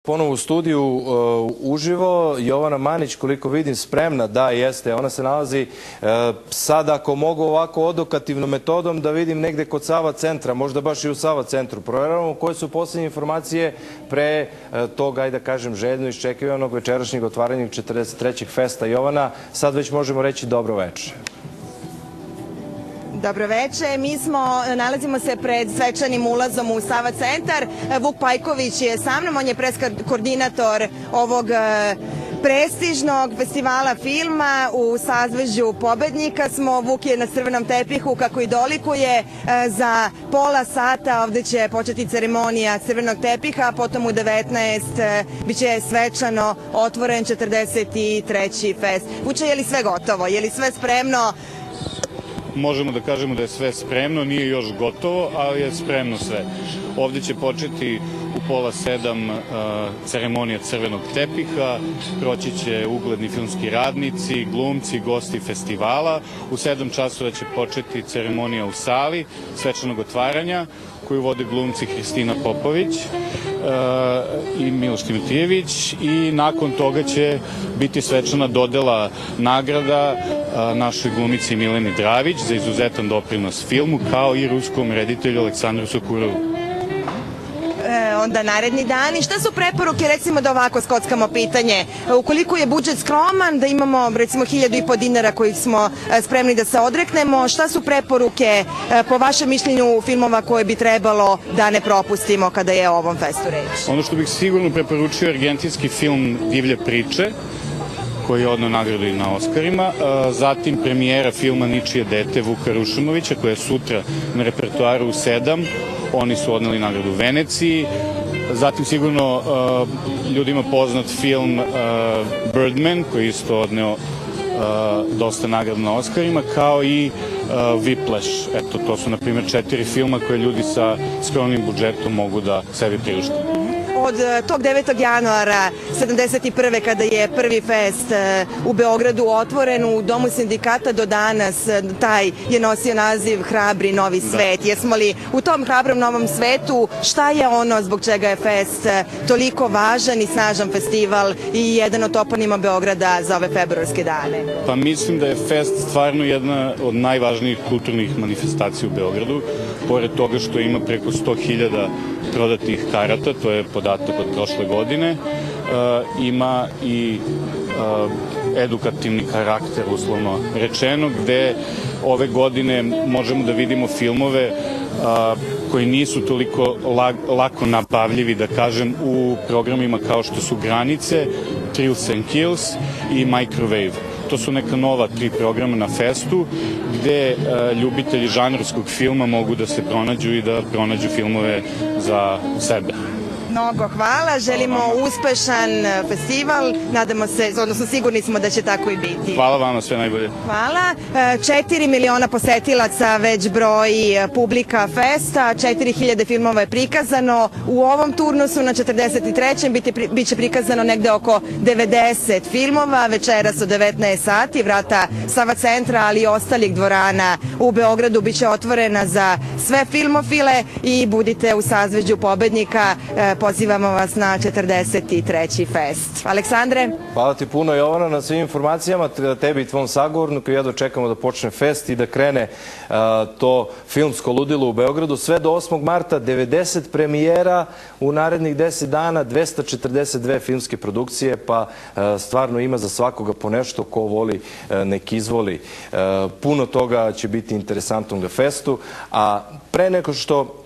Ponovo u studiju uživo, Jovana Manić, koliko vidim, spremna, da, jeste, ona se nalazi sad, ako mogu ovako odokativnom metodom, da vidim negde kod Sava centra, možda baš i u Sava centru. Provjeravamo koje su posljednje informacije pre tog, ajde da kažem, željno iščekivanog večerašnjeg otvaranja 43. festa. Jovana, sad već možemo reći dobro večer. Dobro večer, nalazimo se pred svečanim ulazom u Sava centar. Vuk Pajković je sa mnom, on je koordinator ovog prestižnog festivala filma. U sazvežđu pobednika smo, Vuk je na crvenom tepihu kako i dolikuje. Za pola sata ovde će početi ceremonija crvenog tepiha, potom u 19 biće svečano otvoren 43. fest. Vuče, je li sve gotovo? Je li sve spremno? Možemo da kažemo da je sve spremno, nije još gotovo, ali je spremno sve. Ovdje će početi u 6:30 ceremonija crvenog tepiha, proći će ugledni filmski radnici, glumci, gosti festivala. U 7 časova će početi ceremonija u sali svečanog otvaranja, koju vode glumci Hristina Popović i Miloš Timotijević, i nakon toga će biti svečana dodela nagrada našoj glumici Mileni Dravić za izuzetan doprinos filmu, kao i ruskom reditelju Aleksandru Sokurovu. Onda naredni dani. Šta su preporuke, recimo da ovako skockamo pitanje, ukoliko je budžet skroman, da imamo recimo 1.500 dinara kojih smo spremni da se odreknemo, šta su preporuke po vašem mišljenju filmova koje bi trebalo da ne propustimo kada je o ovom festu reč? Ono što bih sigurno preporučio je argentinski film Divlje priče, koji je odneo nagradu i na Oskarima, zatim premijera filma Ničije dete Vuka Rušumovića, koja je sutra na repertoaru u 7, oni su odneli nagradu u Veneciji, zatim sigurno ljudima poznat film Birdman, koji je isto odneo dosta nagrada na Oskarima, kao i Whiplash. Eto, to su na primjer 4 filma koje ljudi sa skromnim budžetom mogu da sebi priušte. Od tog 9. januara 1971. kada je prvi fest u Beogradu otvoren u Domu sindikata do danas, taj je nosio naziv Hrabri novi svet. Jesmo li u tom hrabrom novom svetu? Šta je ono zbog čega je fest toliko važan i snažan festival i jedan od toponima Beograda za ove februarske dane? Pa mislim da je fest stvarno jedna od najvažnijih kulturnih manifestacija u Beogradu. Pored toga što ima preko 100.000 prodatih karata, to je podatak od prošle godine, ima i edukativni karakter, uslovno rečeno, gde ove godine možemo da vidimo filmove koji nisu toliko lako nabavljivi, da kažem, u programima kao što su Granice, Thrills and Kills i Microwave. To su neka nova 3 programa na festu, gde ljubitelji žanrskog filma mogu da se pronađu i da pronađu filmove za sebe. Mnogo hvala, želimo uspešan festival, nadamo se, odnosno sigurni smo da će tako i biti. Hvala vama, sve najbolje. Hvala. 4 miliona posetilaca već broji publika festa, 4.000 filmova je prikazano. U ovom turnusu na 43. biće prikazano negde oko 90 filmova, večeras od 19 sati, vrata Sava centra, ali i ostalih dvorana u Beogradu biće otvorena za sve filmofile i budite u sazvežđu pobednika. Pozivamo vas na 43. fest. Aleksandre? Hvala ti puno, Jovana, na svim informacijama, tebi i tvom sagovorniku. Jedva čekamo da počne fest i da krene to filmsko ludilo u Beogradu. Sve do 8. marta, 90 premijera u narednih 10 dana, 242 filmske produkcije, pa stvarno ima za svakoga po nešto, ko voli nek izvoli. Puno toga će biti interesantnog na festu, a pre nego što